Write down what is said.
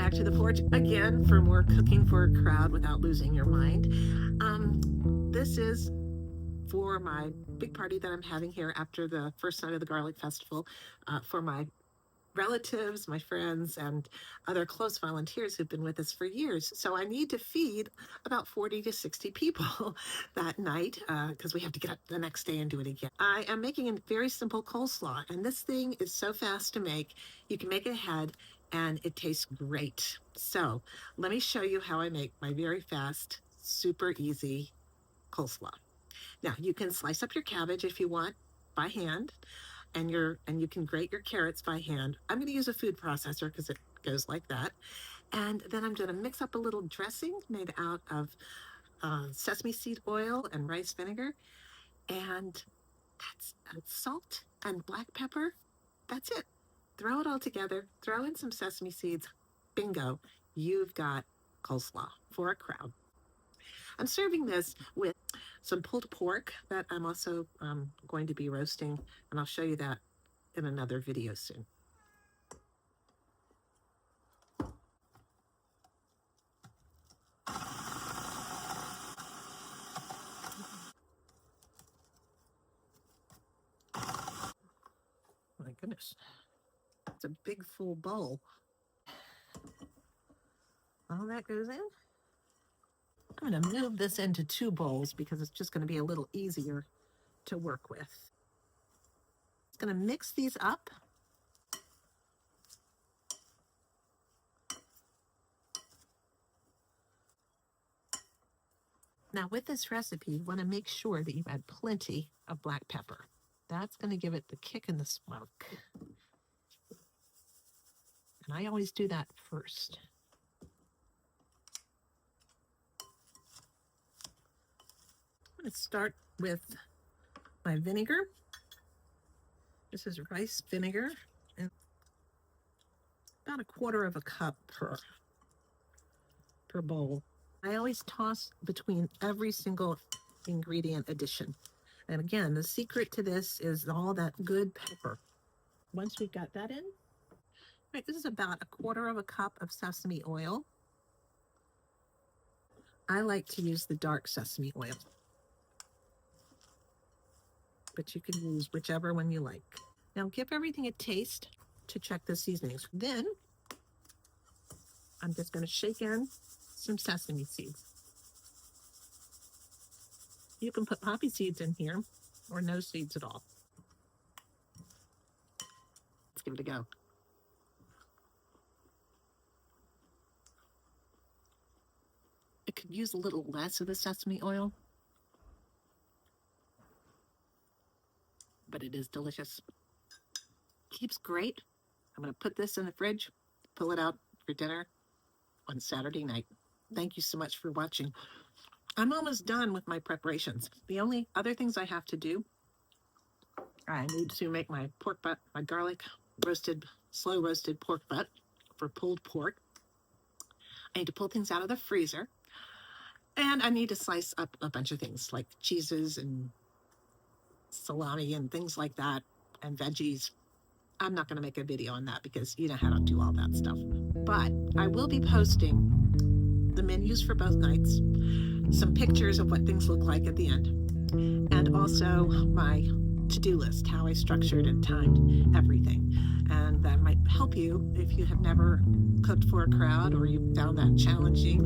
back to the porch again for more cooking for a crowd without losing your mind. This is for my big party that I'm having here after the first night of the Garlic Festival, for my relatives, my friends, and other close volunteers who've been with us for years. So I need to feed about 40 to 60 people that night because we have to get up the next day and do it again. I am making a very simple coleslaw, and this thing is so fast to make. You can make it ahead and it tastes great. So let me show you how I make my very fast, super easy coleslaw. Now you can slice up your cabbage if you want by hand, and you can grate your carrots by hand. I'm going to use a food processor because it goes like that. And then I'm going to mix up a little dressing made out of sesame seed oil and rice vinegar, and that's salt and black pepper. That's it. Throw it all together, throw in some sesame seeds. Bingo, you've got coleslaw for a crowd. I'm serving this with some pulled pork that I'm also going to be roasting, and I'll show you that in another video soon. My goodness, it's a big full bowl. All that goes in. I'm going to move this into 2 bowls because it's just going to be a little easier to work with. It's going to mix these up. Now with this recipe, you want to make sure that you add plenty of black pepper. That's going to give it the kick and the smoke. And I always do that first. I'm going to start with my vinegar. This is rice vinegar, and about 1/4 cup per bowl. I always toss between every single ingredient addition. And again, the secret to this is all that good pepper. Once we've got that in, right, this is about 1/4 cup of sesame oil. I like to use the dark sesame oil, but you can use whichever one you like. Now give everything a taste to check the seasonings. Then I'm just going to shake in some sesame seeds. You can put poppy seeds in here or no seeds at all. Let's give it a go. I could use a little less of the sesame oil, but it is delicious. Keeps great. I'm going to put this in the fridge, pull it out for dinner on Saturday night. Thank you so much for watching. I'm almost done with my preparations. The only other things I have to do, I need to make my pork butt, my garlic roasted, slow roasted pork butt for pulled pork. I need to pull things out of the freezer, and I need to slice up a bunch of things like cheeses and salami and things like that, and veggies. I'm not going to make a video on that because you know how to do all that stuff. But I will be posting the menus for both nights, some pictures of what things look like at the end, and also my to-do list, how I structured and timed everything. And that might help you if you have never cooked for a crowd or you found that challenging.